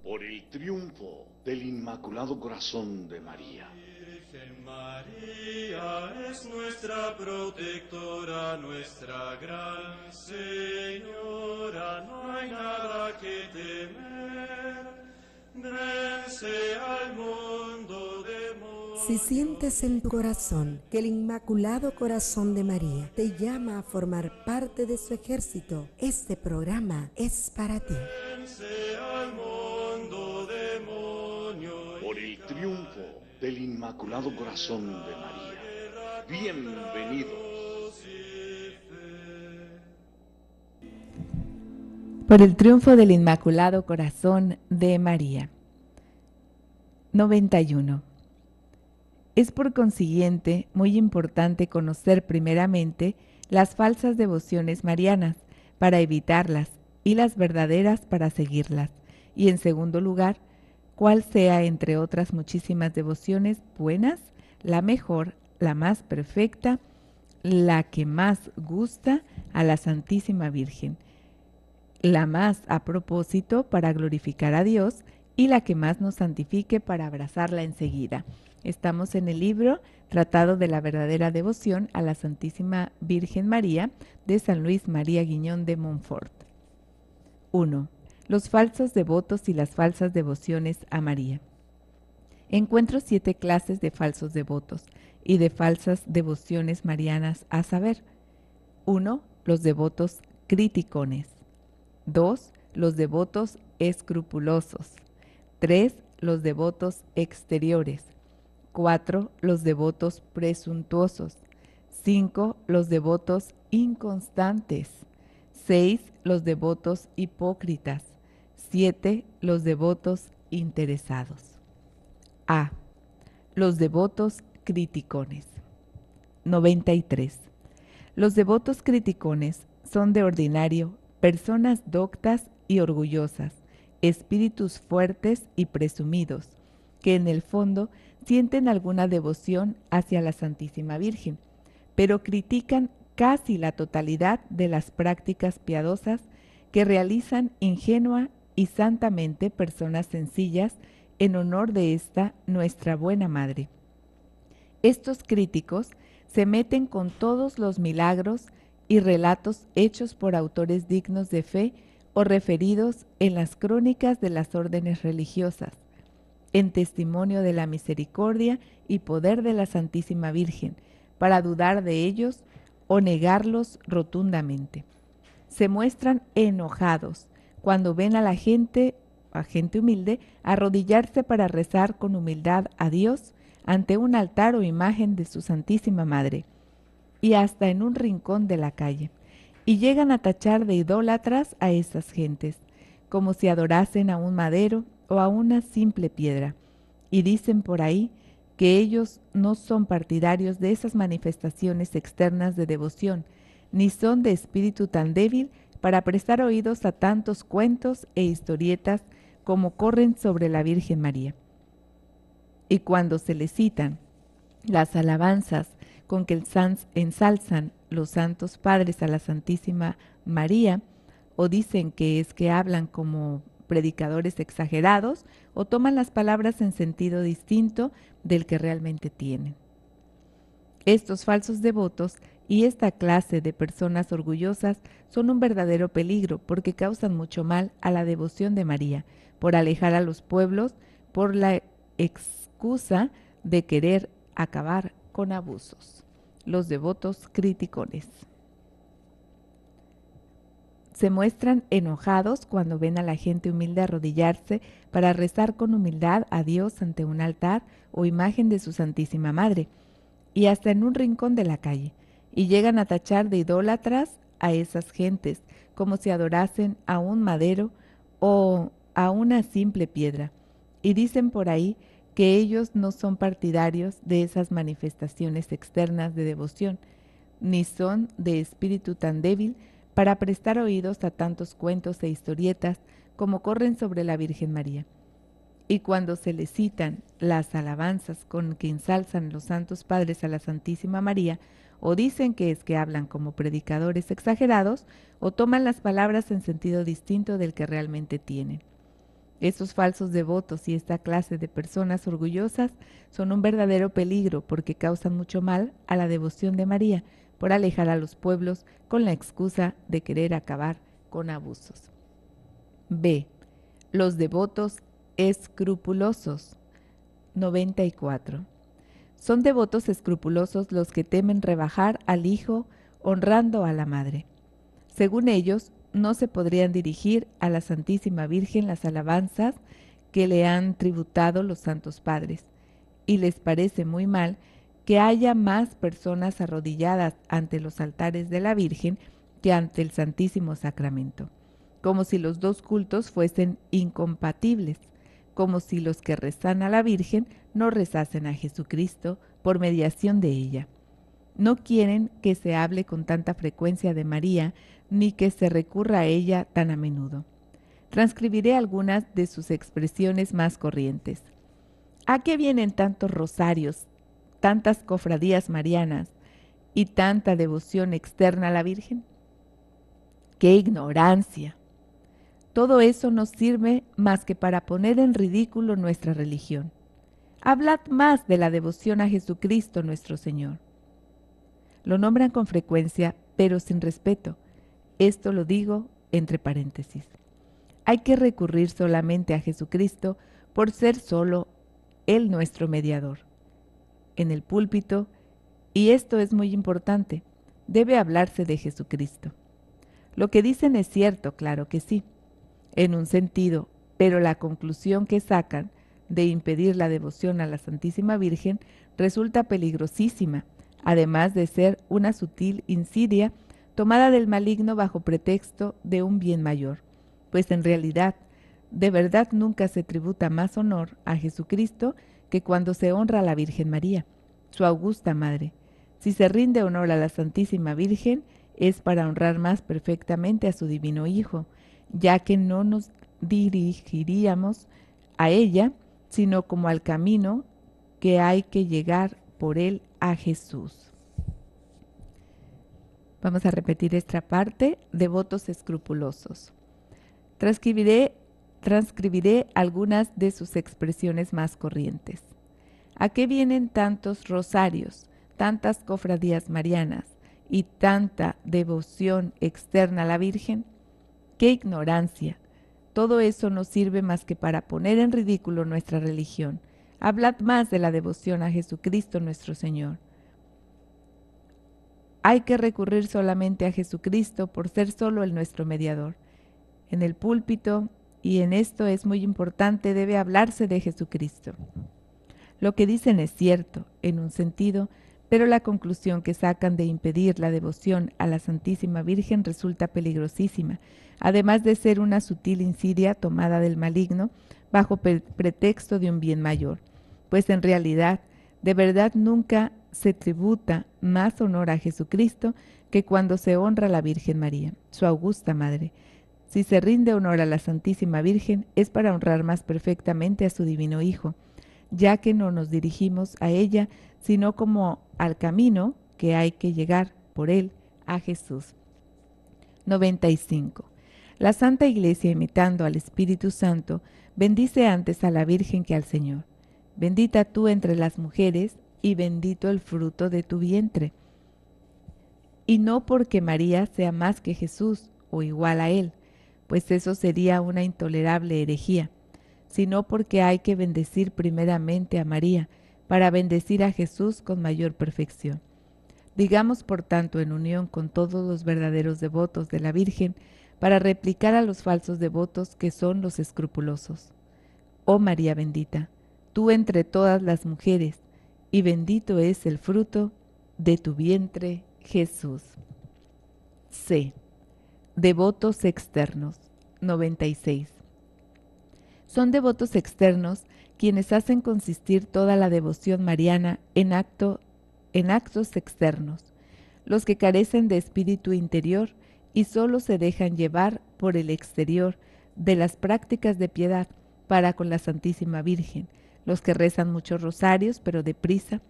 Por el triunfo del Inmaculado Corazón de María. Virgen María es nuestra protectora, nuestra gran Señora, no hay nada que temer, vence al mundo demonio. Si sientes en tu corazón que el Inmaculado Corazón de María te llama a formar parte de su ejército, este programa es para ti. Vence al mundo demonio. Por el triunfo del Inmaculado Corazón de María. Bienvenidos. Por el triunfo del Inmaculado Corazón de María. 91. Es por consiguiente muy importante conocer primeramente las falsas devociones marianas para evitarlas y las verdaderas para seguirlas, y en segundo lugar, cuál sea entre otras muchísimas devociones buenas, la mejor, la más perfecta, la que más gusta a la Santísima Virgen, la más a propósito para glorificar a Dios y la que más nos santifique para abrazarla enseguida. Estamos en el libro Tratado de la verdadera devoción a la Santísima Virgen María de San Luis María Guiñón de Montfort. 1. Los falsos devotos y las falsas devociones a María. Encuentro 7 clases de falsos devotos y de falsas devociones marianas, a saber: 1. Los devotos criticones. 2. Los devotos escrupulosos. 3. Los devotos exteriores. 4. Los devotos presuntuosos. 5. Los devotos inconstantes. 6. Los devotos hipócritas. 7. Los devotos interesados. A. Los devotos criticones. 93. Los devotos criticones son de ordinario personas doctas y orgullosas, espíritus fuertes y presumidos, que en el fondo sienten alguna devoción hacia la Santísima Virgen, pero critican casi la totalidad de las prácticas piadosas que realizan ingenua y santamente personas sencillas en honor de esta nuestra buena Madre. Estos críticos se meten con todos los milagros y relatos hechos por autores dignos de fe o referidos en las crónicas de las órdenes religiosas, en testimonio de la misericordia y poder de la Santísima Virgen, para dudar de ellos o negarlos rotundamente. Se muestran enojados cuando ven a gente humilde, arrodillarse para rezar con humildad a Dios ante un altar o imagen de su Santísima Madre, y hasta en un rincón de la calle, y llegan a tachar de idólatras a esas gentes, como si adorasen a un madero o a una simple piedra, y dicen por ahí que ellos no son partidarios de esas manifestaciones externas de devoción, ni son de espíritu tan débil para prestar oídos a tantos cuentos e historietas como corren sobre la Virgen María. Y cuando se les citan las alabanzas con que ensalzan los santos padres a la Santísima María, o dicen que es que hablan como predicadores exagerados, o toman las palabras en sentido distinto del que realmente tienen. Estos falsos devotos y esta clase de personas orgullosas son un verdadero peligro porque causan mucho mal a la devoción de María, por alejar a los pueblos por la excusa de querer acabar con abusos. Los devotos criticones. Se muestran enojados cuando ven a la gente humilde arrodillarse para rezar con humildad a Dios ante un altar o imagen de su Santísima Madre, y hasta en un rincón de la calle, y llegan a tachar de idólatras a esas gentes, como si adorasen a un madero o a una simple piedra, y dicen por ahí que ellos no son partidarios de esas manifestaciones externas de devoción, ni son de espíritu tan débil para prestar oídos a tantos cuentos e historietas como corren sobre la Virgen María. Y cuando se les citan las alabanzas con que ensalzan los santos padres a la Santísima María, o dicen que es que hablan como predicadores exagerados, o toman las palabras en sentido distinto del que realmente tienen. Estos falsos devotos y esta clase de personas orgullosas son un verdadero peligro porque causan mucho mal a la devoción de María por alejar a los pueblos con la excusa de querer acabar con abusos. B. Los devotos escrupulosos. 94. Son devotos escrupulosos los que temen rebajar al hijo honrando a la madre. Según ellos, no se podrían dirigir a la Santísima Virgen las alabanzas que le han tributado los santos padres, y les parece muy mal que haya más personas arrodilladas ante los altares de la Virgen que ante el Santísimo Sacramento, como si los dos cultos fuesen incompatibles, como si los que rezan a la Virgen no rezasen a Jesucristo por mediación de ella. No quieren que se hable con tanta frecuencia de María, ni que se recurra a ella tan a menudo. Transcribiré algunas de sus expresiones más corrientes. ¿A qué vienen tantos rosarios, tantas cofradías marianas y tanta devoción externa a la Virgen? ¡Qué ignorancia! Todo eso no sirve más que para poner en ridículo nuestra religión. Hablad más de la devoción a Jesucristo nuestro Señor. Lo nombran con frecuencia, pero sin respeto. Esto lo digo entre paréntesis. Hay que recurrir solamente a Jesucristo por ser solo Él nuestro mediador. En el púlpito, y esto es muy importante, debe hablarse de Jesucristo. Lo que dicen es cierto, claro que sí, en un sentido, pero la conclusión que sacan de impedir la devoción a la Santísima Virgen resulta peligrosísima, además de ser una sutil insidia tomada del maligno bajo pretexto de un bien mayor, pues en realidad, de verdad nunca se tributa más honor a Jesucristo que cuando se honra a la Virgen María, su augusta Madre. Si se rinde honor a la Santísima Virgen, es para honrar más perfectamente a su Divino Hijo, ya que no nos dirigiríamos a ella, sino como al camino que hay que llegar por él a Jesús. Vamos a repetir esta parte, devotos escrupulosos. Transcribiré algunas de sus expresiones más corrientes. ¿A qué vienen tantos rosarios, tantas cofradías marianas y tanta devoción externa a la Virgen? ¡Qué ignorancia! Todo eso no sirve más que para poner en ridículo nuestra religión. Hablad más de la devoción a Jesucristo nuestro Señor. Hay que recurrir solamente a Jesucristo por ser solo el nuestro mediador. En el púlpito, y en esto es muy importante, debe hablarse de Jesucristo. Lo que dicen es cierto, en un sentido, pero la conclusión que sacan de impedir la devoción a la Santísima Virgen resulta peligrosísima, además de ser una sutil insidia tomada del maligno bajo pretexto de un bien mayor, pues en realidad, de verdad nunca se tributa más honor a Jesucristo que cuando se honra a la Virgen María, su augusta Madre. Si se rinde honor a la Santísima Virgen es para honrar más perfectamente a su Divino Hijo, ya que no nos dirigimos a ella, sino como al camino que hay que llegar por él a Jesús. 95. La Santa Iglesia, imitando al Espíritu Santo, bendice antes a la Virgen que al Señor. Bendita tú entre las mujeres, y bendito el fruto de tu vientre. Y no porque María sea más que Jesús o igual a él, pues eso sería una intolerable herejía, sino porque hay que bendecir primeramente a María, para bendecir a Jesús con mayor perfección. Digamos, por tanto, en unión con todos los verdaderos devotos de la Virgen, para replicar a los falsos devotos que son los escrupulosos. Oh María bendita, tú entre todas las mujeres, y bendito es el fruto de tu vientre, Jesús. C. Devotos externos. 96. Son devotos externos quienes hacen consistir toda la devoción mariana en actos externos, los que carecen de espíritu interior y solo se dejan llevar por el exterior de las prácticas de piedad para con la Santísima Virgen, los que rezan muchos rosarios pero deprisa,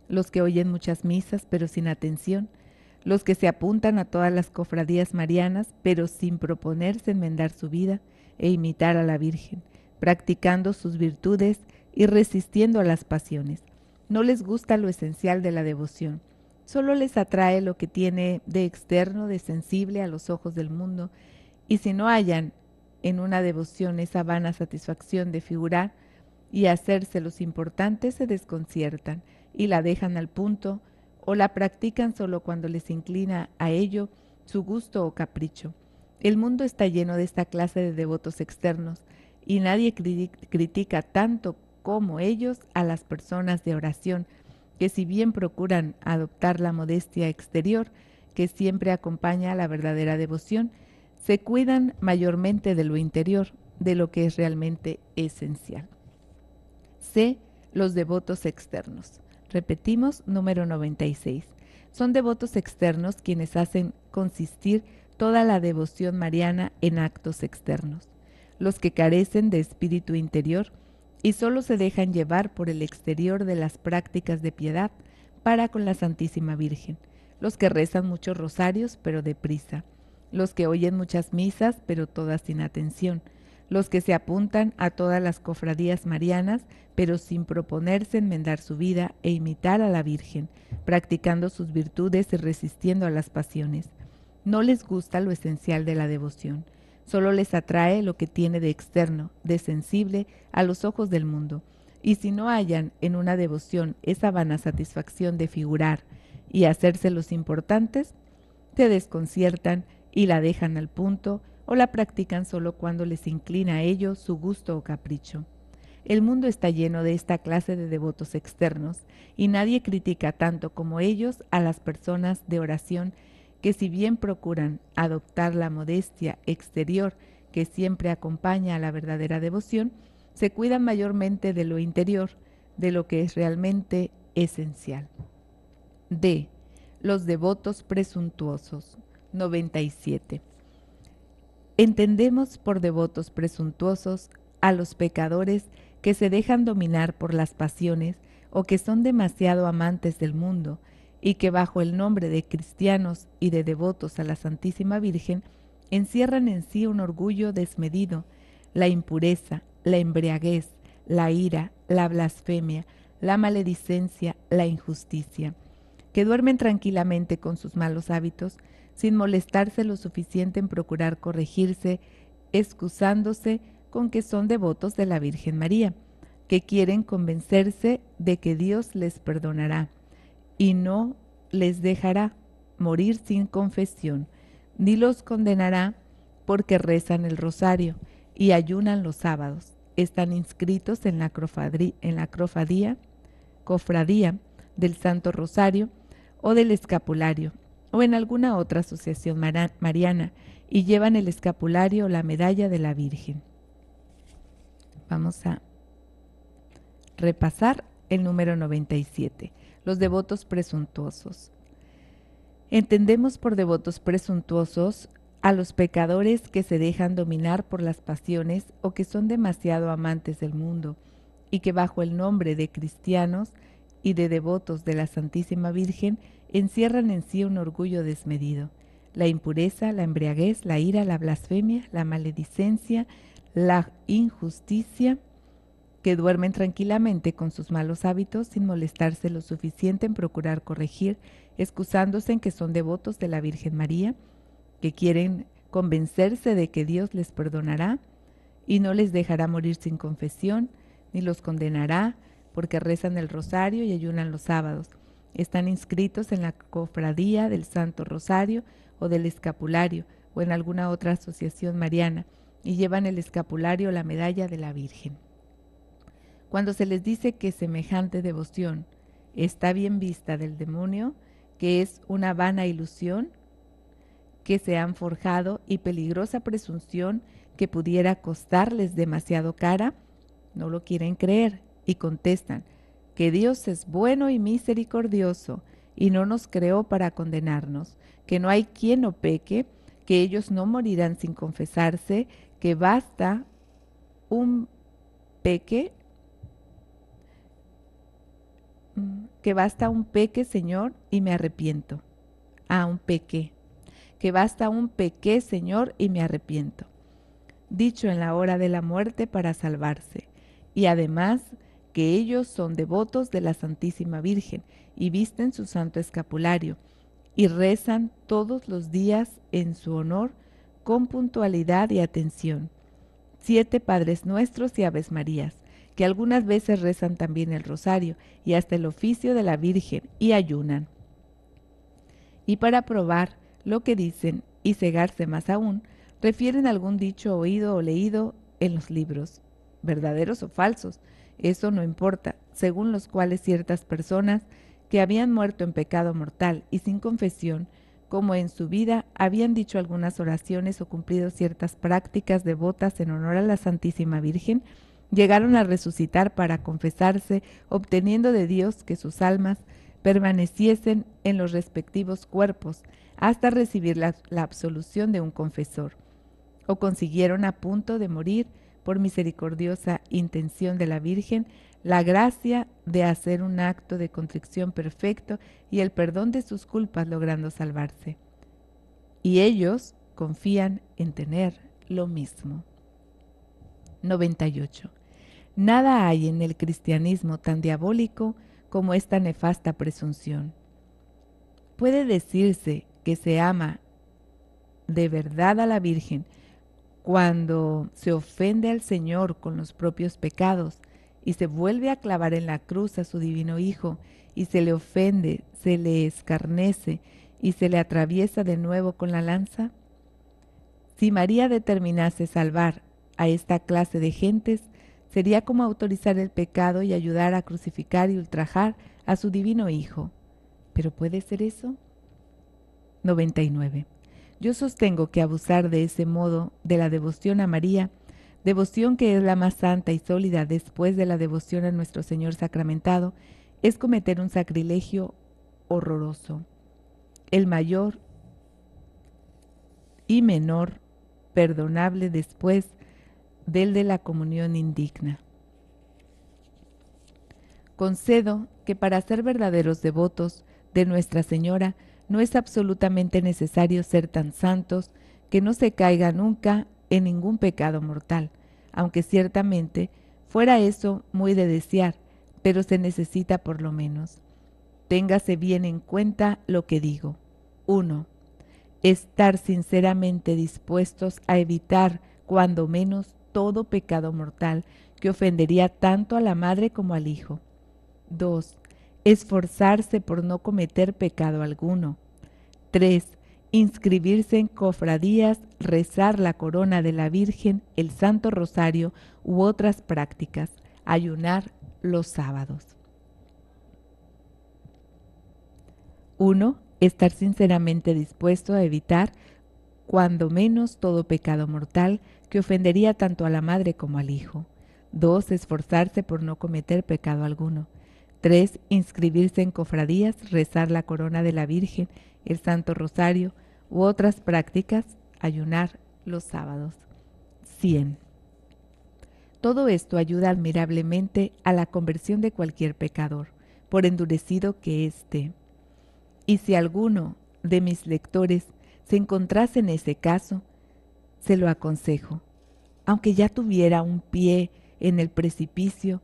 los que oyen muchas misas pero sin atención, los que se apuntan a todas las cofradías marianas pero sin proponerse enmendar su vida e imitar a la Virgen, practicando sus virtudes y resistiendo a las pasiones. No les gusta lo esencial de la devoción. Solo les atrae lo que tiene de externo, de sensible a los ojos del mundo, y si no hallan en una devoción esa vana satisfacción de figurar y hacerse los importantes, se desconciertan y la dejan al punto, o la practican solo cuando les inclina a ello su gusto o capricho. El mundo está lleno de esta clase de devotos externos, y nadie critica tanto como ellos a las personas de oración, que si bien procuran adoptar la modestia exterior que siempre acompaña a la verdadera devoción, se cuidan mayormente de lo interior, de lo que es realmente esencial. C. Los devotos externos. Repetimos, número 96. Son devotos externos quienes hacen consistir toda la devoción mariana en actos externos. Los que carecen de espíritu interior y solo se dejan llevar por el exterior de las prácticas de piedad para con la Santísima Virgen. Los que rezan muchos rosarios, pero deprisa. Los que oyen muchas misas, pero todas sin atención. Los que se apuntan a todas las cofradías marianas, pero sin proponerse enmendar su vida e imitar a la Virgen, practicando sus virtudes y resistiendo a las pasiones. No les gusta lo esencial de la devoción. Solo les atrae lo que tiene de externo, de sensible a los ojos del mundo. Y si no hallan en una devoción esa vana satisfacción de figurar y hacerse los importantes, se desconciertan y la dejan al punto, o la practican solo cuando les inclina a ello su gusto o capricho. El mundo está lleno de esta clase de devotos externos, y nadie critica tanto como ellos a las personas de oración que si bien procuran adoptar la modestia exterior que siempre acompaña a la verdadera devoción, se cuidan mayormente de lo interior, de lo que es realmente esencial. D. Los devotos presuntuosos. 97. Entendemos por devotos presuntuosos a los pecadores que se dejan dominar por las pasiones o que son demasiado amantes del mundo y que bajo el nombre de cristianos y de devotos a la Santísima Virgen encierran en sí un orgullo desmedido, la impureza, la embriaguez, la ira, la blasfemia, la maledicencia, la injusticia, que duermen tranquilamente con sus malos hábitos, sin molestarse lo suficiente en procurar corregirse, excusándose con que son devotos de la Virgen María, que quieren convencerse de que Dios les perdonará y no les dejará morir sin confesión, ni los condenará porque rezan el rosario y ayunan los sábados. Están inscritos en la cofradía del Santo Rosario o del Escapulario, o en alguna otra asociación mariana, y llevan el escapulario o la medalla de la Virgen. Vamos a repasar el número 97. Los devotos presuntuosos. Entendemos por devotos presuntuosos a los pecadores que se dejan dominar por las pasiones o que son demasiado amantes del mundo y que bajo el nombre de cristianos y de devotos de la Santísima Virgen encierran en sí un orgullo desmedido, la impureza, la embriaguez, la ira, la blasfemia, la maledicencia, la injusticia, que duermen tranquilamente con sus malos hábitos sin molestarse lo suficiente en procurar corregir, excusándose en que son devotos de la Virgen María, que quieren convencerse de que Dios les perdonará y no les dejará morir sin confesión, ni los condenará porque rezan el rosario y ayunan los sábados. Están inscritos en la cofradía del Santo Rosario o del Escapulario o en alguna otra asociación mariana y llevan el escapulario o la medalla de la Virgen. Cuando se les dice que semejante devoción está bien vista del demonio, que es una vana ilusión que se han forjado y peligrosa presunción que pudiera costarles demasiado cara, no lo quieren creer y contestan que Dios es bueno y misericordioso y no nos creó para condenarnos, que no hay quien no peque, que ellos no morirán sin confesarse, que basta un peque, Señor, y me arrepiento. Un peque. Que basta un peque, Señor, y me arrepiento. dicho en la hora de la muerte para salvarse, y además que ellos son devotos de la Santísima Virgen y visten su santo escapulario, y rezan todos los días en su honor con puntualidad y atención 7 Padres Nuestros y Aves Marías, que algunas veces rezan también el rosario y hasta el oficio de la Virgen y ayunan. Y para probar lo que dicen y cegarse más aún, refieren algún dicho oído o leído en los libros, verdaderos o falsos, eso no importa, según los cuales ciertas personas que habían muerto en pecado mortal y sin confesión, como en su vida habían dicho algunas oraciones o cumplido ciertas prácticas devotas en honor a la Santísima Virgen, llegaron a resucitar para confesarse, obteniendo de Dios que sus almas permaneciesen en los respectivos cuerpos hasta recibir la absolución de un confesor, o consiguieron a punto de morir por misericordiosa intención de la Virgen, la gracia de hacer un acto de contrición perfecto y el perdón de sus culpas, logrando salvarse. Y ellos confían en tener lo mismo. 98. Nada hay en el cristianismo tan diabólico como esta nefasta presunción. Puede decirse que se ama de verdad a la Virgen cuando se ofende al Señor con los propios pecados y se vuelve a clavar en la cruz a su divino Hijo y se le ofende, se le escarnece y se le atraviesa de nuevo con la lanza. Si María determinase salvar a esta clase de gentes, sería como autorizar el pecado y ayudar a crucificar y ultrajar a su divino Hijo. ¿Pero puede ser eso? 99. Yo sostengo que abusar de ese modo de la devoción a María, devoción que es la más santa y sólida después de la devoción a nuestro Señor sacramentado, es cometer un sacrilegio horroroso, el mayor y menor perdonable después del de la comunión indigna. Concedo que para ser verdaderos devotos de Nuestra Señora no es absolutamente necesario ser tan santos que no se caiga nunca en ningún pecado mortal, aunque ciertamente fuera eso muy de desear, pero se necesita por lo menos. Téngase bien en cuenta lo que digo. 1. Estar sinceramente dispuestos a evitar, cuando menos, todo pecado mortal que ofendería tanto a la madre como al hijo. 2. Esforzarse por no cometer pecado alguno. 3. Inscribirse en cofradías, rezar la corona de la Virgen, el Santo Rosario u otras prácticas, ayunar los sábados. 1. Estar sinceramente dispuesto a evitar, cuando menos, todo pecado mortal que ofendería tanto a la madre como al hijo. 2. Esforzarse por no cometer pecado alguno. 3. Inscribirse en cofradías, rezar la corona de la Virgen, el Santo Rosario u otras prácticas, ayunar los sábados. 100. Todo esto ayuda admirablemente a la conversión de cualquier pecador, por endurecido que esté. Y si alguno de mis lectores se encontrase en ese caso, se lo aconsejo, aunque ya tuviera un pie en el precipicio,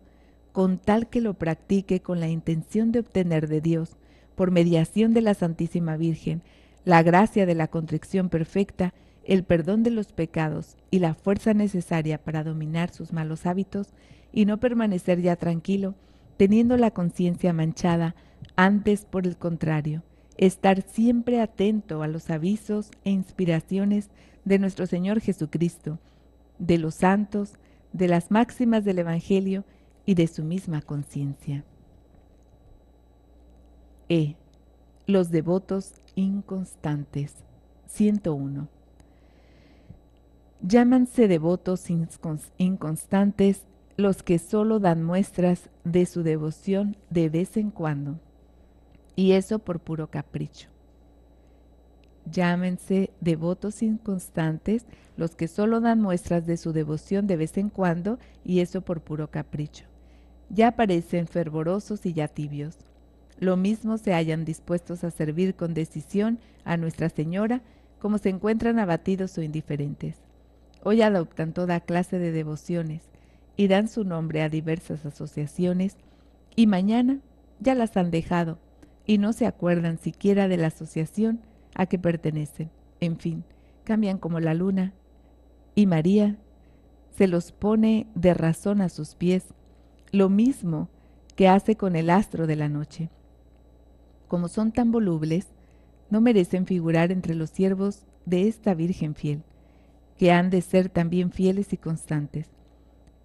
con tal que lo practique con la intención de obtener de Dios, por mediación de la Santísima Virgen, la gracia de la contrición perfecta, el perdón de los pecados y la fuerza necesaria para dominar sus malos hábitos y no permanecer ya tranquilo, teniendo la conciencia manchada, antes por el contrario, estar siempre atento a los avisos e inspiraciones de nuestro Señor Jesucristo, de los santos, de las máximas del Evangelio y de su misma conciencia. Los devotos inconstantes. 101. Llámanse devotos inconstantes los que solo dan muestras de su devoción de vez en cuando, y eso por puro capricho. Llámense devotos inconstantes los que solo dan muestras de su devoción de vez en cuando, y eso por puro capricho. Ya parecen fervorosos y ya tibios. Lo mismo se hallan dispuestos a servir con decisión a Nuestra Señora, como se encuentran abatidos o indiferentes. Hoy adoptan toda clase de devociones y dan su nombre a diversas asociaciones y mañana ya las han dejado y no se acuerdan siquiera de la asociación a que pertenecen. En fin, cambian como la luna y María se los pone de razón a sus pies, lo mismo que hace con el astro de la noche. Como son tan volubles, no merecen figurar entre los siervos de esta Virgen fiel, que han de ser también fieles y constantes.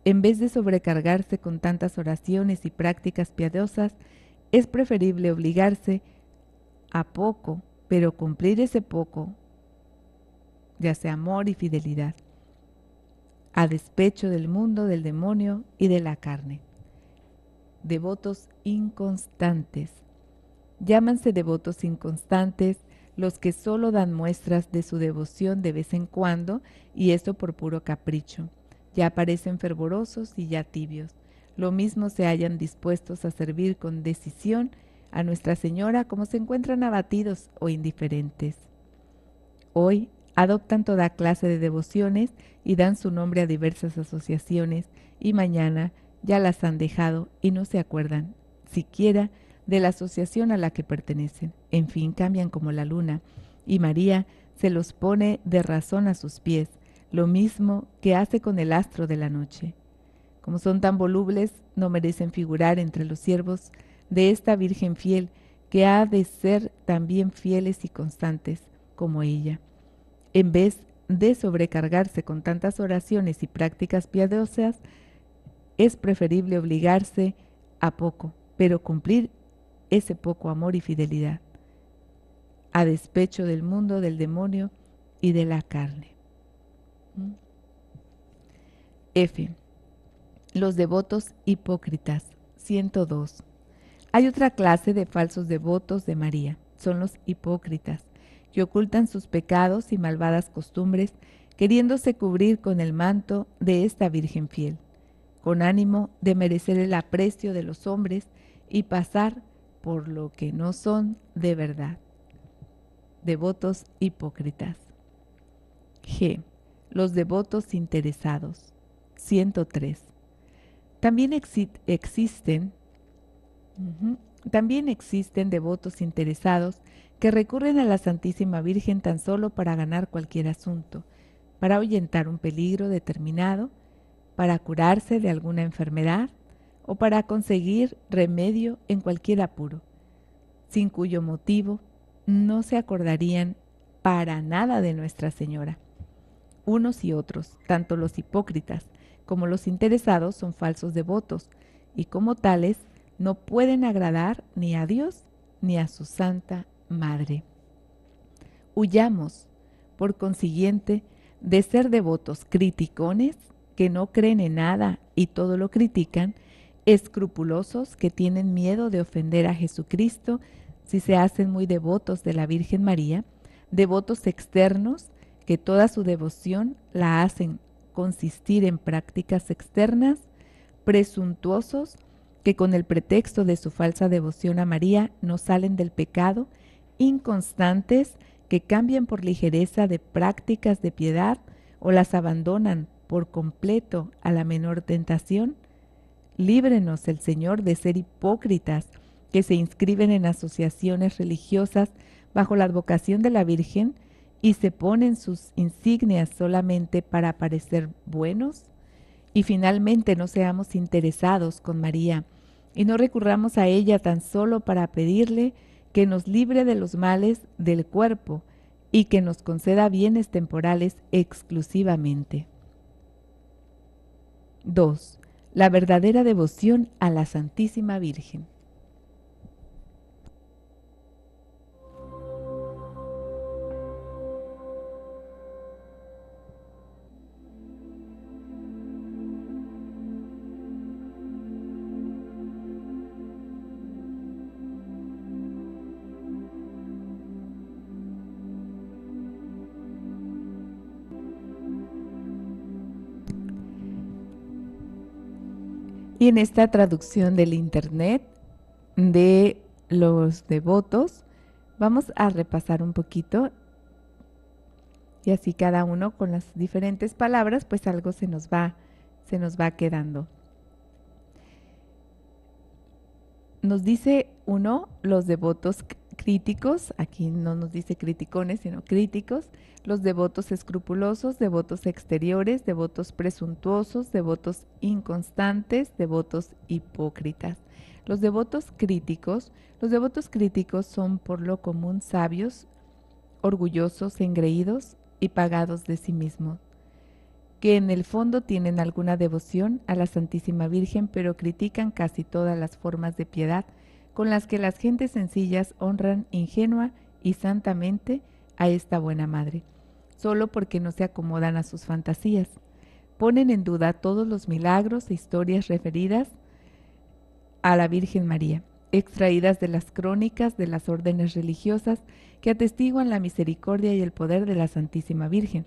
En vez de sobrecargarse con tantas oraciones y prácticas piadosas, es preferible obligarse a poco, pero cumplir ese poco, ya sea amor y fidelidad, a despecho del mundo, del demonio y de la carne. Devotos inconstantes. Llámanse devotos inconstantes los que solo dan muestras de su devoción de vez en cuando, y esto por puro capricho. Ya parecen fervorosos y ya tibios. Lo mismo se hallan dispuestos a servir con decisión a Nuestra Señora como se encuentran abatidos o indiferentes. Hoy adoptan toda clase de devociones y dan su nombre a diversas asociaciones y mañana ya las han dejado y no se acuerdan siquiera de la asociación a la que pertenecen. En fin, cambian como la luna y María se los pone de razón a sus pies, lo mismo que hace con el astro de la noche. Como son tan volubles, no merecen figurar entre los siervos de esta Virgen fiel, que ha de ser también fieles y constantes como ella. En vez de sobrecargarse con tantas oraciones y prácticas piadosas, es preferible obligarse a poco, pero cumplir ese poco amor y fidelidad, a despecho del mundo, del demonio y de la carne. F. Los devotos hipócritas. 102. Hay otra clase de falsos devotos de María. Son los hipócritas, que ocultan sus pecados y malvadas costumbres, queriéndose cubrir con el manto de esta Virgen fiel, con ánimo de merecer el aprecio de los hombres y pasar por lo que no son de verdad. Devotos hipócritas. G. Los devotos interesados. 103. También existen devotos interesados que recurren a la Santísima Virgen tan solo para ganar cualquier asunto, para ahuyentar un peligro determinado, para curarse de alguna enfermedad o para conseguir remedio en cualquier apuro, sin cuyo motivo no se acordarían para nada de Nuestra Señora. Unos y otros, tanto los hipócritas como los interesados, son falsos devotos y como tales no pueden agradar ni a Dios ni a su Santa Madre. Huyamos, por consiguiente, de ser devotos criticones que no creen en nada y todo lo critican, escrupulosos que tienen miedo de ofender a Jesucristo si se hacen muy devotos de la Virgen María, devotos externos que toda su devoción la hacen consistir en prácticas externas, presuntuosos que con el pretexto de su falsa devoción a María no salen del pecado, inconstantes que cambian por ligereza de prácticas de piedad o las abandonan por completo a la menor tentación. Líbrenos el Señor de ser hipócritas que se inscriben en asociaciones religiosas bajo la advocación de la Virgen y se ponen sus insignias solamente para parecer buenos. Y finalmente no seamos interesados con María y no recurramos a ella tan solo para pedirle que nos libre de los males del cuerpo y que nos conceda bienes temporales exclusivamente. 2. La verdadera devoción a la Santísima Virgen. Y en esta traducción del internet de los devotos, vamos a repasar un poquito Y así cada uno con las diferentes palabras, pues algo se nos va quedando. Nos dice uno, los devotos críticos, aquí no nos dice criticones, sino críticos, los devotos escrupulosos, devotos exteriores, devotos presuntuosos, devotos inconstantes, devotos hipócritas. Los devotos críticos son por lo común sabios, orgullosos, engreídos y pagados de sí mismos, que en el fondo tienen alguna devoción a la Santísima Virgen, pero critican casi todas las formas de piedad con las que las gentes sencillas honran ingenua y santamente a esta buena madre, solo porque no se acomodan a sus fantasías. Ponen en duda todos los milagros e historias referidas a la Virgen María, extraídas de las crónicas de las órdenes religiosas que atestiguan la misericordia y el poder de la Santísima Virgen.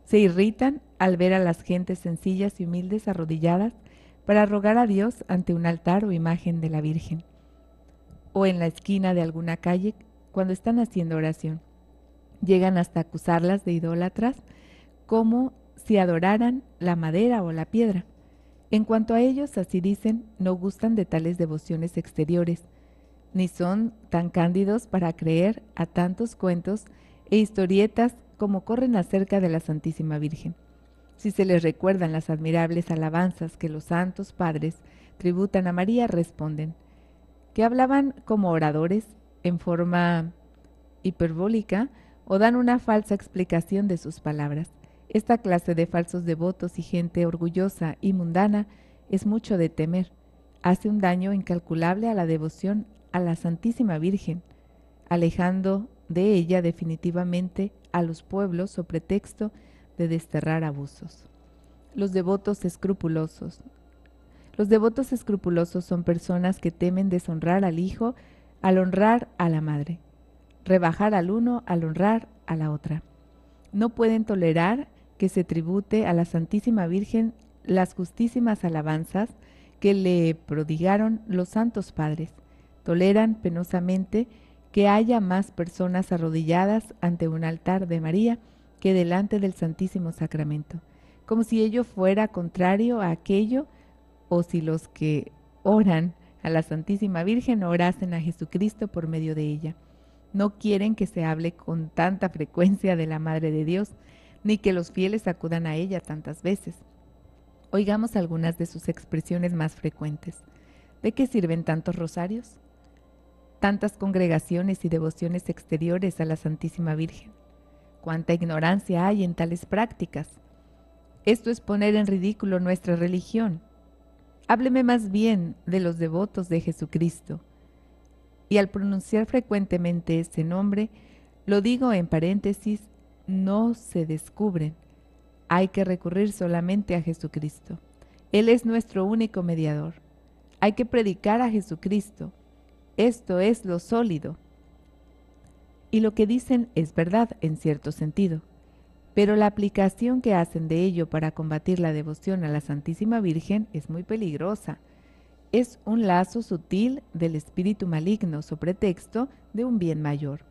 Se irritan al ver a las gentes sencillas y humildes arrodilladas para rogar a Dios ante un altar o imagen de la Virgen, o en la esquina de alguna calle cuando están haciendo oración. Llegan hasta acusarlas de idólatras, como si adoraran la madera o la piedra. En cuanto a ellos, así dicen, no gustan de tales devociones exteriores, ni son tan cándidos para creer a tantos cuentos e historietas como corren acerca de la Santísima Virgen. Si se les recuerdan las admirables alabanzas que los santos padres tributan a María, responden que hablaban como oradores en forma hiperbólica o dan una falsa explicación de sus palabras. Esta clase de falsos devotos y gente orgullosa y mundana es mucho de temer. Hace un daño incalculable a la devoción a la Santísima Virgen, alejando de ella definitivamente a los pueblos o pretexto de desterrar abusos. Los devotos escrupulosos. Los devotos escrupulosos son personas que temen deshonrar al Hijo al honrar a la Madre, rebajar al uno al honrar a la otra. No pueden tolerar que se tribute a la Santísima Virgen las justísimas alabanzas que le prodigaron los santos padres. Toleran penosamente que haya más personas arrodilladas ante un altar de María que delante del Santísimo Sacramento, como si ello fuera contrario a aquello, o si los que oran a la Santísima Virgen orasen a Jesucristo por medio de ella. No quieren que se hable con tanta frecuencia de la Madre de Dios, ni que los fieles acudan a ella tantas veces. Oigamos algunas de sus expresiones más frecuentes. ¿De qué sirven tantos rosarios? Tantas congregaciones y devociones exteriores a la Santísima Virgen. ¿Cuánta ignorancia hay en tales prácticas? Esto es poner en ridículo nuestra religión. Hábleme más bien de los devotos de Jesucristo. Y al pronunciar frecuentemente ese nombre, lo digo en paréntesis, no se descubren. Hay que recurrir solamente a Jesucristo. Él es nuestro único mediador. Hay que predicar a Jesucristo. Esto es lo sólido. Y lo que dicen es verdad en cierto sentido. Pero la aplicación que hacen de ello para combatir la devoción a la Santísima Virgen es muy peligrosa. Es un lazo sutil del espíritu maligno sobre pretexto de un bien mayor,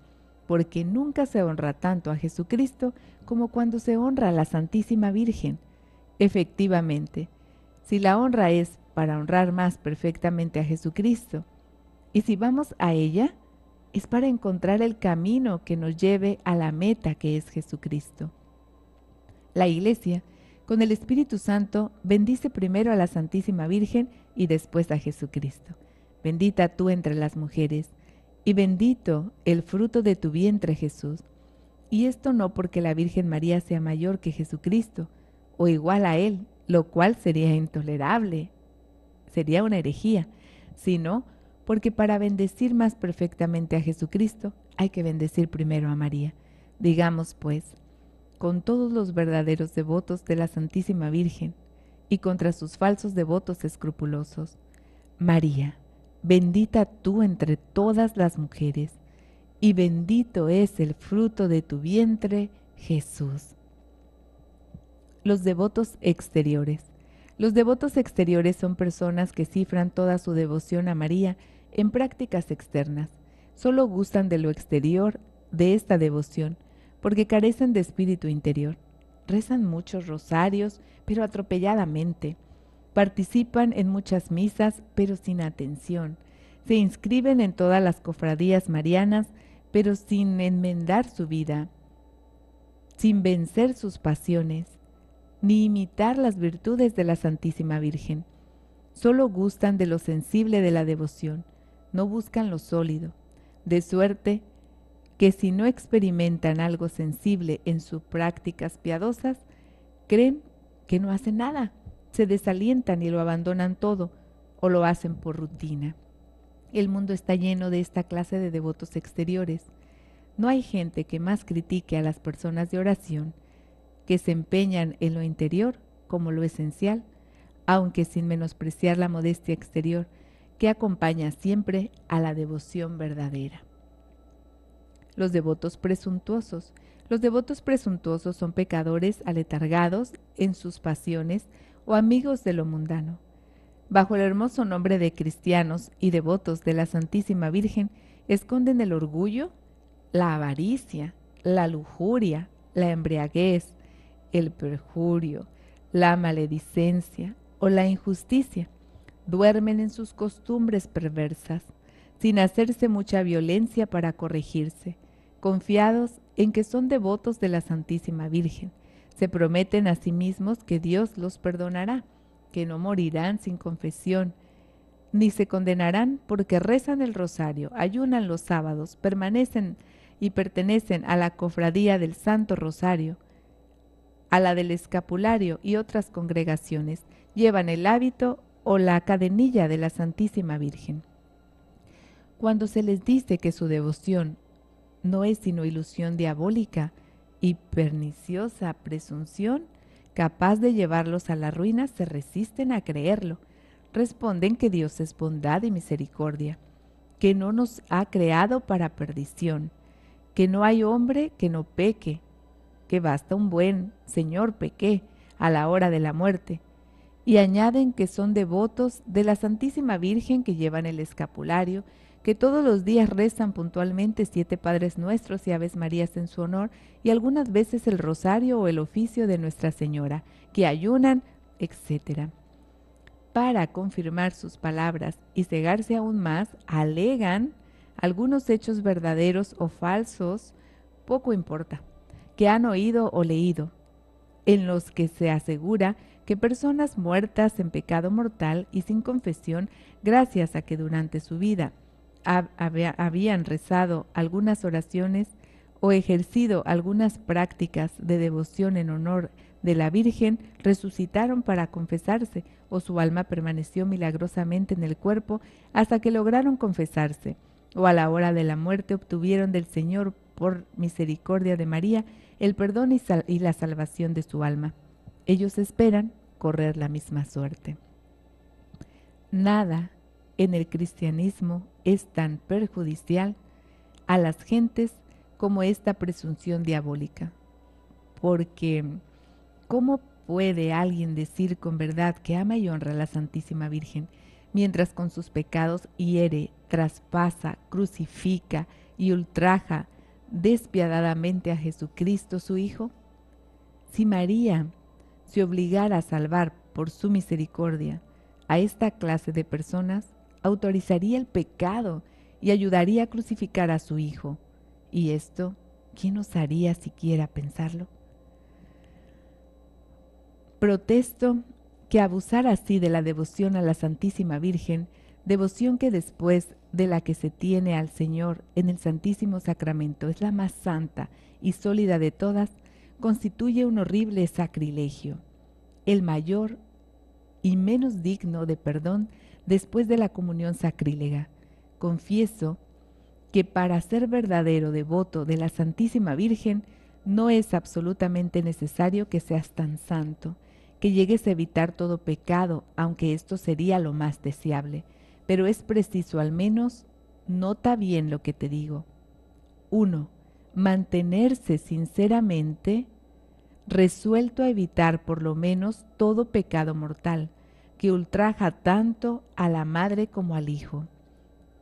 porque nunca se honra tanto a Jesucristo como cuando se honra a la Santísima Virgen. Efectivamente, si la honra es para honrar más perfectamente a Jesucristo, y si vamos a ella, es para encontrar el camino que nos lleve a la meta que es Jesucristo. La Iglesia, con el Espíritu Santo, bendice primero a la Santísima Virgen y después a Jesucristo. Bendita tú entre las mujeres, y bendito el fruto de tu vientre, Jesús. Y esto no porque la Virgen María sea mayor que Jesucristo, o igual a Él, lo cual sería intolerable, sería una herejía, sino porque para bendecir más perfectamente a Jesucristo hay que bendecir primero a María. Digamos, pues, con todos los verdaderos devotos de la Santísima Virgen y contra sus falsos devotos escrupulosos: María, bendita tú entre todas las mujeres, y bendito es el fruto de tu vientre, Jesús. Los devotos exteriores. Los devotos exteriores son personas que cifran toda su devoción a María en prácticas externas. Solo gustan de lo exterior de esta devoción, porque carecen de espíritu interior. Rezan muchos rosarios, pero atropelladamente. Participan en muchas misas, pero sin atención. Se inscriben en todas las cofradías marianas, pero sin enmendar su vida, sin vencer sus pasiones, ni imitar las virtudes de la Santísima Virgen. Solo gustan de lo sensible de la devoción, no buscan lo sólido, de suerte que si no experimentan algo sensible en sus prácticas piadosas, creen que no hacen nada, se desalientan y lo abandonan todo, o lo hacen por rutina. El mundo está lleno de esta clase de devotos exteriores. No hay gente que más critique a las personas de oración, que se empeñan en lo interior como lo esencial, aunque sin menospreciar la modestia exterior que acompaña siempre a la devoción verdadera. Los devotos presuntuosos. Los devotos presuntuosos son pecadores aletargados en sus pasiones o amigos de lo mundano. Bajo el hermoso nombre de cristianos y devotos de la Santísima Virgen, esconden el orgullo, la avaricia, la lujuria, la embriaguez, el perjurio, la maledicencia o la injusticia. Duermen en sus costumbres perversas, sin hacerse mucha violencia para corregirse, confiados en que son devotos de la Santísima Virgen. Se prometen a sí mismos que Dios los perdonará, que no morirán sin confesión, ni se condenarán porque rezan el rosario, ayunan los sábados, permanecen y pertenecen a la cofradía del Santo Rosario, a la del Escapulario y otras congregaciones, llevan el hábito o la cadenilla de la Santísima Virgen. Cuando se les dice que su devoción no es sino ilusión diabólica y perniciosa presunción, capaz de llevarlos a la ruina, se resisten a creerlo. Responden que Dios es bondad y misericordia, que no nos ha creado para perdición, que no hay hombre que no peque, que basta un buen Señor peque a la hora de la muerte. Y añaden que son devotos de la Santísima Virgen, que llevan el escapulario, que todos los días rezan puntualmente 7 Padres Nuestros y Aves Marías en su honor, y algunas veces el rosario o el oficio de Nuestra Señora, que ayunan, etc. Para confirmar sus palabras y cegarse aún más, alegan algunos hechos verdaderos o falsos, poco importa, que han oído o leído, en los que se asegura que personas muertas en pecado mortal y sin confesión, gracias a que durante su vida habían rezado algunas oraciones o ejercido algunas prácticas de devoción en honor de la Virgen, resucitaron para confesarse, o su alma permaneció milagrosamente en el cuerpo hasta que lograron confesarse, o a la hora de la muerte obtuvieron del Señor, por misericordia de María, el perdón y la salvación de su alma. Ellos esperan correr la misma suerte. Nada en el cristianismo es tan perjudicial a las gentes como esta presunción diabólica, porque ¿cómo puede alguien decir con verdad que ama y honra a la Santísima Virgen, mientras con sus pecados hiere, traspasa, crucifica y ultraja despiadadamente a Jesucristo su Hijo? Si María se obligara a salvar por su misericordia a esta clase de personas, autorizaría el pecado y ayudaría a crucificar a su Hijo. ¿Y esto quién osaría siquiera pensarlo? Protesto que abusar así de la devoción a la Santísima Virgen, devoción que después de la que se tiene al Señor en el Santísimo Sacramento es la más santa y sólida de todas, constituye un horrible sacrilegio, el mayor y menos digno de perdón después de la comunión sacrílega. Confieso que para ser verdadero devoto de la Santísima Virgen no es absolutamente necesario que seas tan santo, que llegues a evitar todo pecado, aunque esto sería lo más deseable, pero es preciso al menos, nota bien lo que te digo. 1. Mantenerse sinceramente resuelto a evitar por lo menos todo pecado mortal, que ultraja tanto a la madre como al hijo.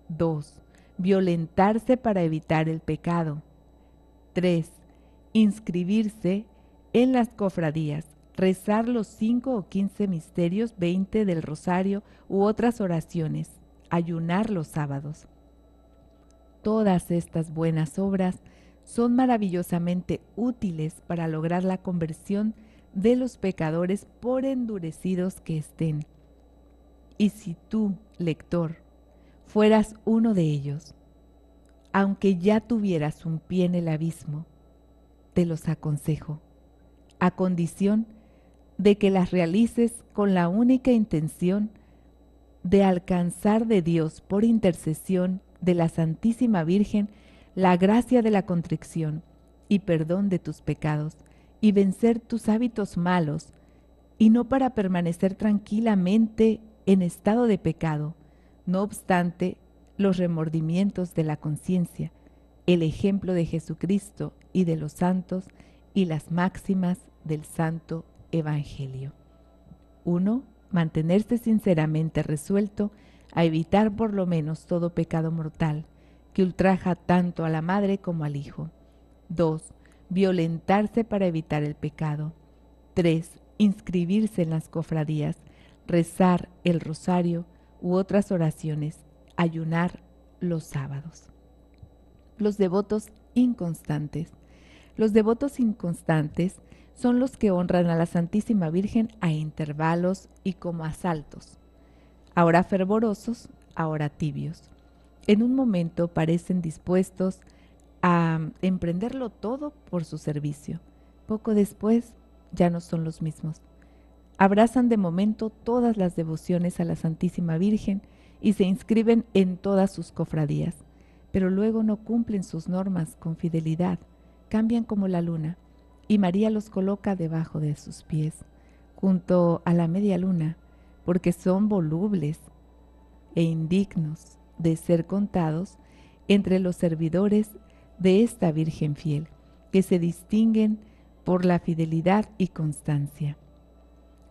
2. Violentarse para evitar el pecado. 3. inscribirse en las cofradías, rezar los 5 o 15 misterios, 20 del rosario u otras oraciones, ayunar los sábados. Todas estas buenas obras son maravillosamente útiles para lograr la conversión de los pecadores por endurecidos que estén. Y si tú, lector, fueras uno de ellos, aunque ya tuvieras un pie en el abismo, te los aconsejo, a condición de que las realices con la única intención de alcanzar de Dios por intercesión de la Santísima Virgen la gracia de la contrición y perdón de tus pecados y vencer tus hábitos malos, y no para permanecer tranquilamente en estado de pecado, no obstante los remordimientos de la conciencia, el ejemplo de Jesucristo y de los santos y las máximas del Santo Evangelio. 1. Mantenerse sinceramente resuelto a evitar por lo menos todo pecado mortal que ultraja tanto a la madre como al hijo. 2. Violentarse para evitar el pecado. 3. Inscribirse en las cofradías, rezar el rosario u otras oraciones, ayunar los sábados. Los devotos inconstantes. Los devotos inconstantes son los que honran a la Santísima Virgen a intervalos y como a saltos, ahora fervorosos, ahora tibios. En un momento parecen dispuestos a emprenderlo todo por su servicio. Poco después ya no son los mismos. Abrazan de momento todas las devociones a la Santísima Virgen y se inscriben en todas sus cofradías, pero luego no cumplen sus normas con fidelidad, cambian como la luna, y María los coloca debajo de sus pies, junto a la media luna, porque son volubles e indignos de ser contados entre los servidores de esta Virgen fiel, que se distinguen por la fidelidad y constancia.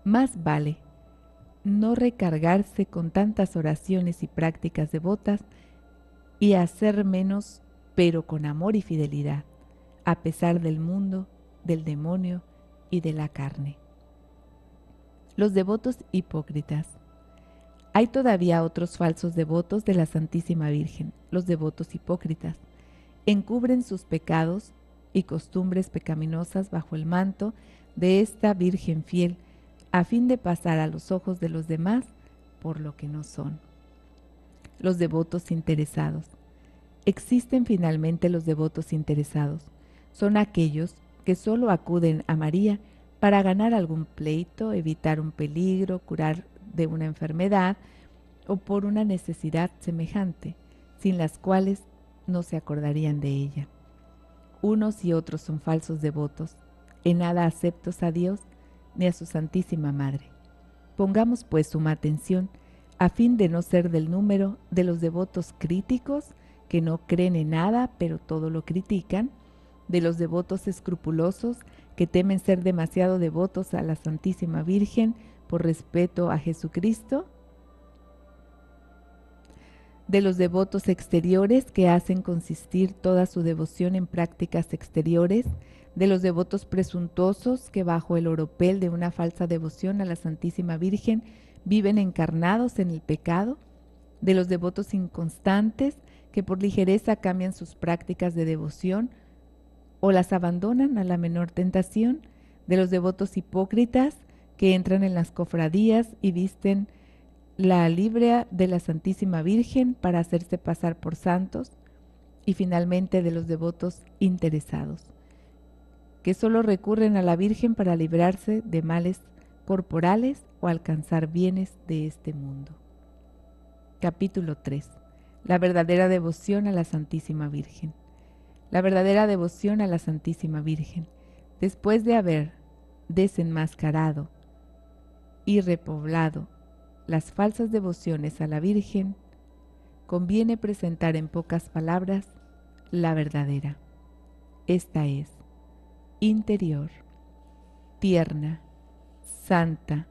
Más vale no recargarse con tantas oraciones y prácticas devotas y hacer menos, pero con amor y fidelidad, a pesar del mundo, del demonio y de la carne. Los devotos hipócritas. Hay todavía otros falsos devotos de la Santísima Virgen, los devotos hipócritas. Encubren sus pecados y costumbres pecaminosas bajo el manto de esta Virgen fiel, a fin de pasar a los ojos de los demás por lo que no son. Los devotos interesados. Existen finalmente los devotos interesados. Son aquellos que solo acuden a María para ganar algún pleito, evitar un peligro, curar de una enfermedad o por una necesidad semejante, sin las cuales no se acordarían de ella. Unos y otros son falsos devotos, en nada aceptos a Dios ni a su Santísima Madre. Pongamos pues suma atención a fin de no ser del número de los devotos críticos que no creen en nada pero todo lo critican, de los devotos escrupulosos que temen ser demasiado devotos a la Santísima Virgen por respeto a Jesucristo, de los devotos exteriores que hacen consistir toda su devoción en prácticas exteriores, de los devotos presuntuosos que bajo el oropel de una falsa devoción a la Santísima Virgen viven encarnados en el pecado, de los devotos inconstantes que por ligereza cambian sus prácticas de devoción o las abandonan a la menor tentación, de los devotos hipócritas que entran en las cofradías y visten la librea de la Santísima Virgen para hacerse pasar por santos, y finalmente de los devotos interesados, que solo recurren a la Virgen para librarse de males corporales o alcanzar bienes de este mundo. Capítulo 3. La verdadera devoción a la Santísima Virgen. La verdadera devoción a la Santísima Virgen, después de haber desenmascarado y repoblado las falsas devociones a la Virgen, conviene presentar en pocas palabras la verdadera. Esta es interior, tierna, santa,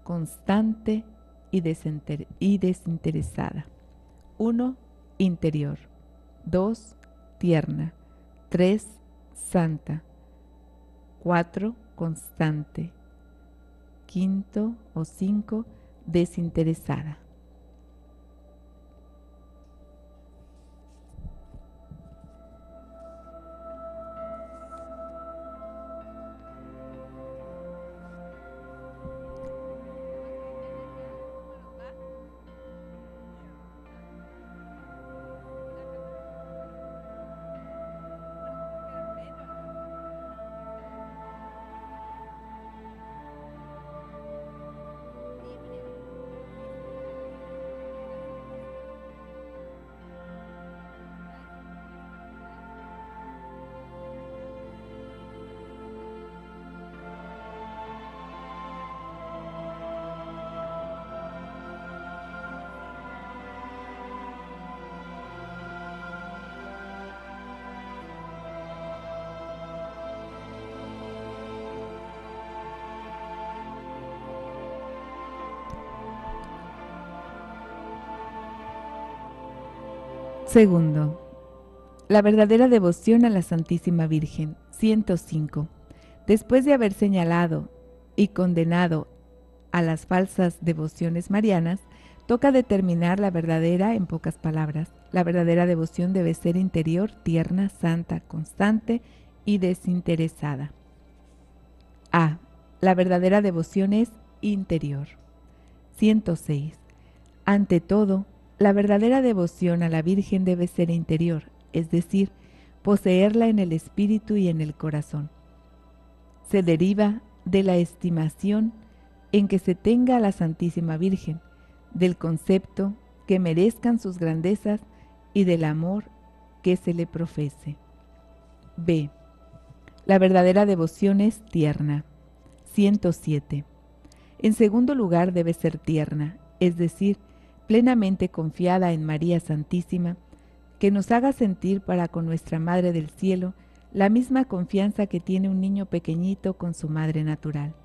constante y desinteresada. 1. Interior. 2. Tierna. 3. Santa. 4, constante. 5 o 5, desinteresada. Segundo, la verdadera devoción a la Santísima Virgen, 105. Después de haber señalado y condenado a las falsas devociones marianas, toca determinar la verdadera en pocas palabras. La verdadera devoción debe ser interior, tierna, santa, constante y desinteresada. A. La verdadera devoción es interior. 106. Ante todo, la verdadera devoción a la Virgen debe ser interior, es decir, poseerla en el espíritu y en el corazón. Se deriva de la estimación en que se tenga a la Santísima Virgen, del concepto que merezcan sus grandezas y del amor que se le profese. B. La verdadera devoción es tierna. 107. En segundo lugar debe ser tierna, es decir, plenamente confiada en María Santísima, que nos haga sentir para con nuestra Madre del Cielo la misma confianza que tiene un niño pequeñito con su madre natural.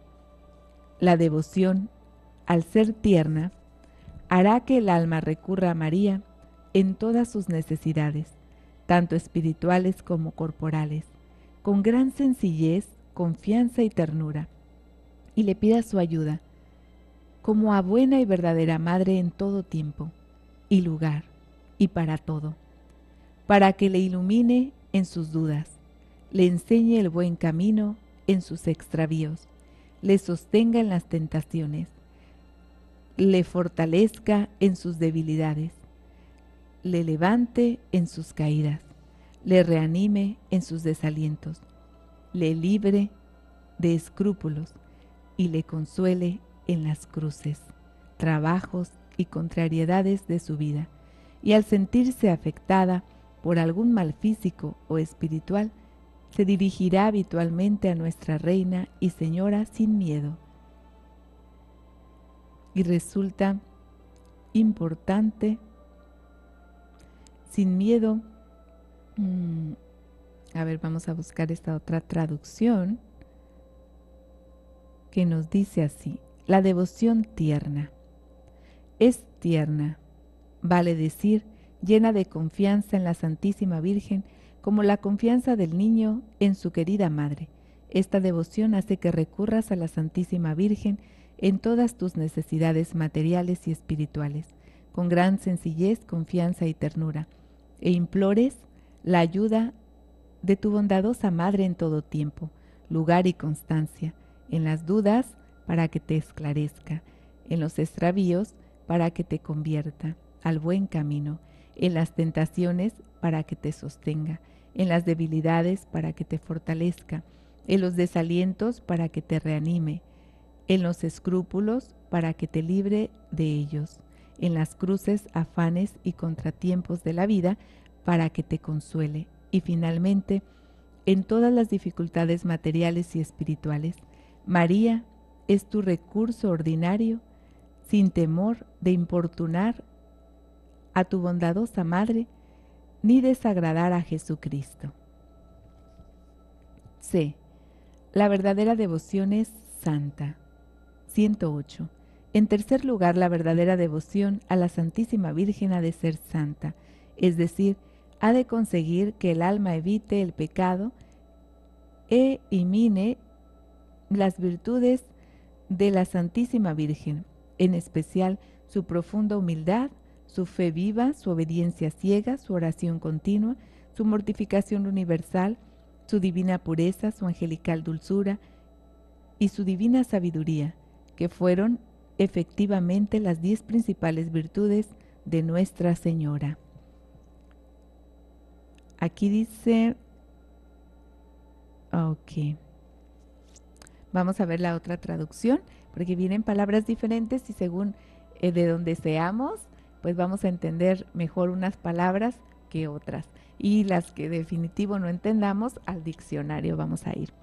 La devoción, al ser tierna, hará que el alma recurra a María en todas sus necesidades, tanto espirituales como corporales, con gran sencillez, confianza y ternura, y le pida su ayuda, como a buena y verdadera madre en todo tiempo y lugar y para todo, para que le ilumine en sus dudas, le enseñe el buen camino en sus extravíos, le sostenga en las tentaciones, le fortalezca en sus debilidades, le levante en sus caídas, le reanime en sus desalientos, le libre de escrúpulos y le consuele en las cruces, trabajos y contrariedades de su vida, y al sentirse afectada por algún mal físico o espiritual, se dirigirá habitualmente a nuestra Reina y Señora sin miedo. Y resulta importante, sin miedo, vamos a buscar esta otra traducción que nos dice así: la devoción tierna. Es tierna, vale decir, llena de confianza en la Santísima Virgen, como la confianza del niño en su querida madre. Esta devoción hace que recurras a la Santísima Virgen en todas tus necesidades materiales y espirituales, con gran sencillez, confianza y ternura, e implores la ayuda de tu bondadosa madre en todo tiempo, lugar y constancia, en las dudas, para que te esclarezca, en los extravíos, para que te convierta al buen camino, en las tentaciones, para que te sostenga, en las debilidades, para que te fortalezca, en los desalientos, para que te reanime, en los escrúpulos, para que te libre de ellos, en las cruces, afanes y contratiempos de la vida, para que te consuele, y finalmente, en todas las dificultades materiales y espirituales. María es tu recurso ordinario, sin temor de importunar a tu bondadosa madre, ni desagradar a Jesucristo. C. La verdadera devoción es santa. 108. En tercer lugar, la verdadera devoción a la Santísima Virgen ha de ser santa, es decir, ha de conseguir que el alma evite el pecado e imine las virtudes de la Santísima Virgen, en especial su profunda humildad, su fe viva, su obediencia ciega, su oración continua, su mortificación universal, su divina pureza, su angelical dulzura y su divina sabiduría, que fueron efectivamente las 10 principales virtudes de Nuestra Señora. Aquí dice, ok, vamos a ver la otra traducción, porque vienen palabras diferentes y según de donde seamos, pues vamos a entender mejor unas palabras que otras. Y las que definitivo no entendamos, al diccionario vamos a ir.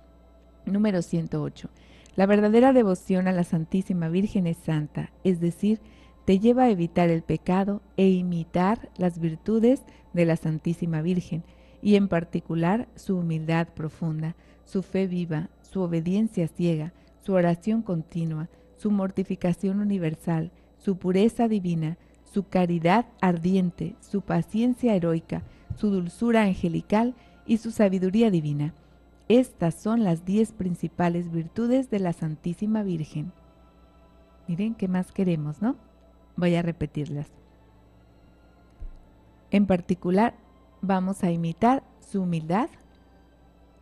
Número 108. La verdadera devoción a la Santísima Virgen es santa, es decir, te lleva a evitar el pecado e imitar las virtudes de la Santísima Virgen, y en particular su humildad profunda, su fe viva, su obediencia ciega, su oración continua, su mortificación universal, su pureza divina, su caridad ardiente, su paciencia heroica, su dulzura angelical y su sabiduría divina. Estas son las 10 principales virtudes de la Santísima Virgen. Miren qué más queremos, ¿no? Voy a repetirlas. En particular, vamos a imitar su humildad,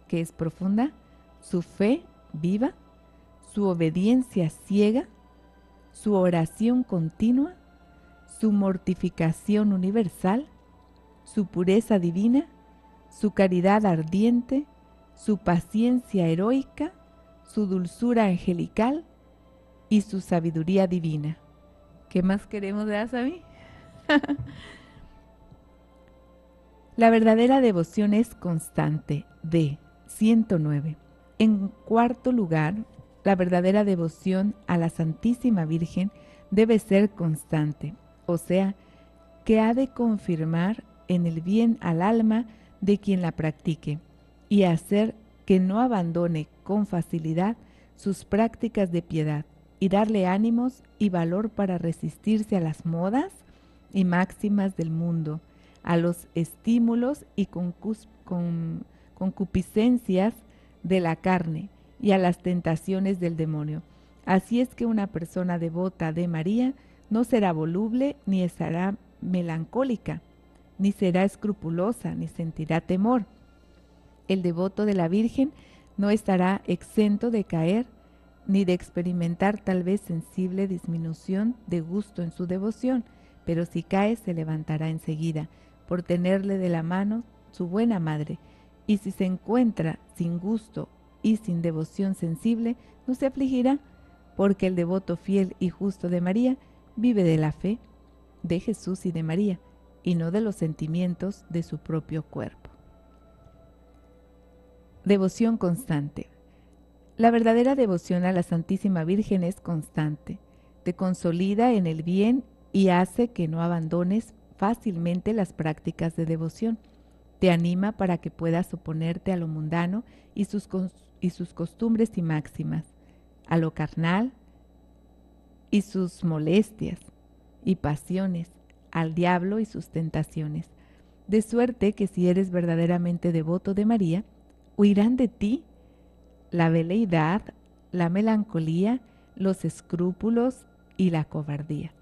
que es profunda, su fe viva, su obediencia ciega, su oración continua, su mortificación universal, su pureza divina, su caridad ardiente, su paciencia heroica, su dulzura angelical y su sabiduría divina. ¿Qué más queremos de Asabi? La verdadera devoción es constante, de 109. En cuarto lugar, la verdadera devoción a la Santísima Virgen debe ser constante, o sea, que ha de confirmar en el bien al alma de quien la practique y hacer que no abandone con facilidad sus prácticas de piedad y darle ánimos y valor para resistirse a las modas y máximas del mundo, a los estímulos y concupiscencias de la carne y a las tentaciones del demonio. Así es que una persona devota de María no será voluble, ni estará melancólica, ni será escrupulosa, ni sentirá temor. El devoto de la Virgen no estará exento de caer, ni de experimentar tal vez sensible disminución de gusto en su devoción, pero si cae se levantará enseguida, por tenerle de la mano su buena madre, y si se encuentra sin gusto y sin devoción sensible, no se afligirá, porque el devoto fiel y justo de María vive de la fe de Jesús y de María, y no de los sentimientos de su propio cuerpo. Devoción constante. La verdadera devoción a la Santísima Virgen es constante, te consolida en el bien y hace que no abandones fácilmente las prácticas de devoción. Te anima para que puedas oponerte a lo mundano y sus costumbres y máximas, a lo carnal y sus molestias y pasiones, al diablo y sus tentaciones. De suerte que si eres verdaderamente devoto de María, huirán de ti la veleidad, la melancolía, los escrúpulos y la cobardía.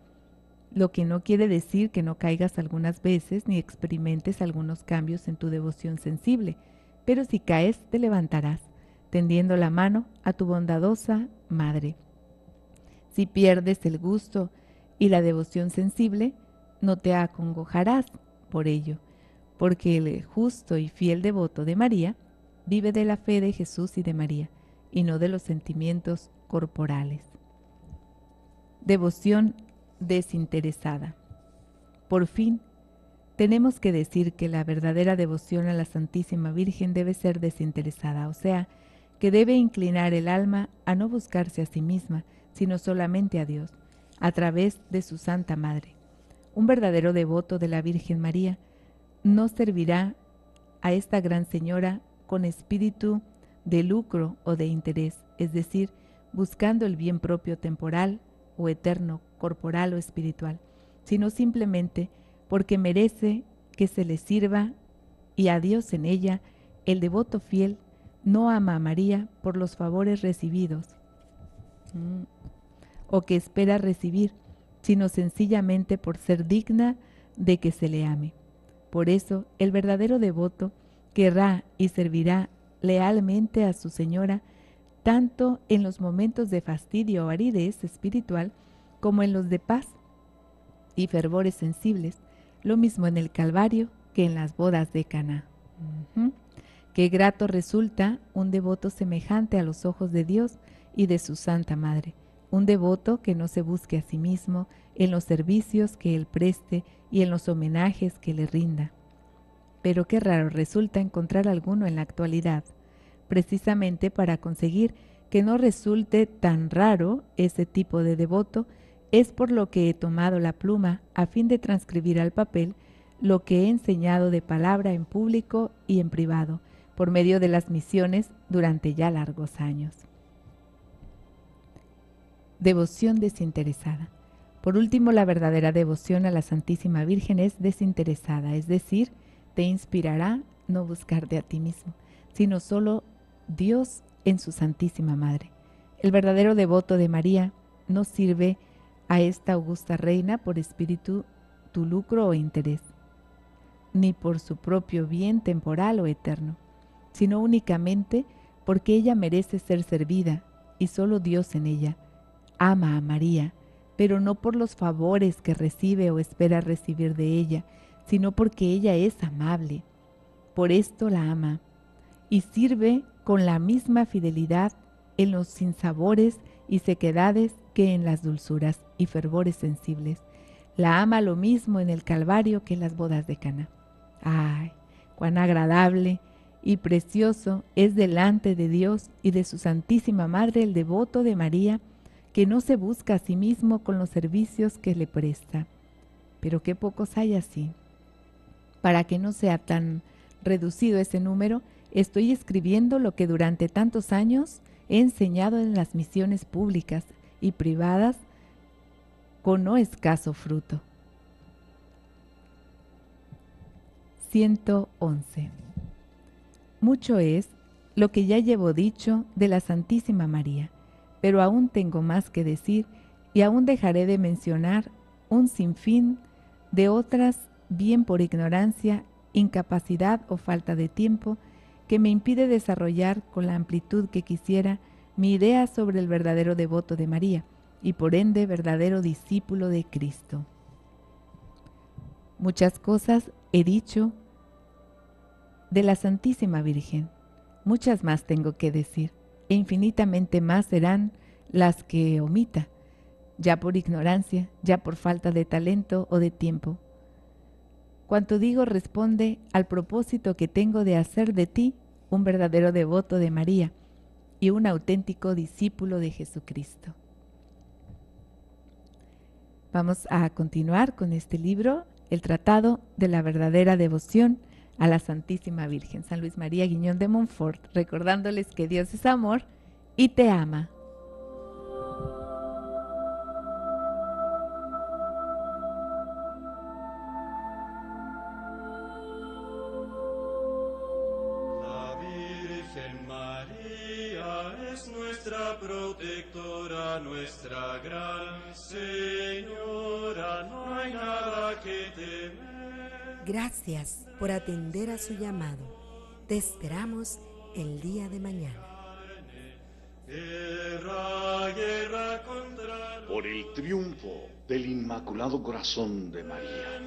Lo que no quiere decir que no caigas algunas veces ni experimentes algunos cambios en tu devoción sensible, pero si caes te levantarás, tendiendo la mano a tu bondadosa madre. Si pierdes el gusto y la devoción sensible, no te acongojarás por ello, porque el justo y fiel devoto de María vive de la fe de Jesús y de María, y no de los sentimientos corporales. Devoción desinteresada. Por fin, tenemos que decir que la verdadera devoción a la Santísima Virgen debe ser desinteresada, o sea, que debe inclinar el alma a no buscarse a sí misma, sino solamente a Dios, a través de su Santa Madre. Un verdadero devoto de la Virgen María no servirá a esta gran señora con espíritu de lucro o de interés, es decir, buscando el bien propio temporal o eterno, corporal o espiritual, sino simplemente porque merece que se le sirva, y a Dios en ella, el devoto fiel no ama a María por los favores recibidos o que espera recibir, sino sencillamente por ser digna de que se le ame. Por eso, el verdadero devoto querrá y servirá lealmente a su Señora, tanto en los momentos de fastidio o aridez espiritual, como en los de paz y fervores sensibles, lo mismo en el Calvario que en las bodas de Caná. Qué grato resulta un devoto semejante a los ojos de Dios y de su Santa Madre, un devoto que no se busque a sí mismo en los servicios que él preste y en los homenajes que le rinda. Pero qué raro resulta encontrar alguno en la actualidad. Precisamente para conseguir que no resulte tan raro ese tipo de devoto, es por lo que he tomado la pluma a fin de transcribir al papel lo que he enseñado de palabra en público y en privado, por medio de las misiones durante ya largos años. Devoción desinteresada. Por último, la verdadera devoción a la Santísima Virgen es desinteresada, es decir, te inspirará no buscarte a ti mismo, sino solo Dios en su Santísima Madre. El verdadero devoto de María no sirve a esta augusta reina por espíritu, tu lucro o interés, ni por su propio bien temporal o eterno, sino únicamente porque ella merece ser servida y solo Dios en ella. Ama a María, pero no por los favores que recibe o espera recibir de ella, sino porque ella es amable. Por esto la ama y sirve con la misma fidelidad en los sinsabores y sequedades que en las dulzuras y fervores sensibles. La ama lo mismo en el Calvario que en las bodas de Caná. ¡Ay, cuán agradable y precioso es delante de Dios y de su Santísima Madre el devoto de María, que no se busca a sí mismo con los servicios que le presta! Pero qué pocos hay así. Para que no sea tan reducido ese número, estoy escribiendo lo que durante tantos años he enseñado en las misiones públicas y privadas con no escaso fruto. 111. Mucho es lo que ya llevo dicho de la Santísima María, pero aún tengo más que decir y aún dejaré de mencionar un sinfín de otras, bien por ignorancia, incapacidad o falta de tiempo, que me impide desarrollar con la amplitud que quisiera mi idea sobre el verdadero devoto de María y por ende verdadero discípulo de Cristo. Muchas cosas he dicho de la Santísima Virgen, muchas más tengo que decir, e infinitamente más serán las que omita, ya por ignorancia, ya por falta de talento o de tiempo. Cuanto digo responde al propósito que tengo de hacer de ti un verdadero devoto de María y un auténtico discípulo de Jesucristo. Vamos a continuar con este libro, el Tratado de la verdadera devoción a la Santísima Virgen. San Luis María Guiñón de Montfort, recordándoles que Dios es amor y te ama. Protectora, nuestra gran Señora, no hay nada que temer. Gracias por atender a su llamado. Te esperamos el día de mañana. Guerra, guerra contra Por el triunfo del Inmaculado Corazón de María.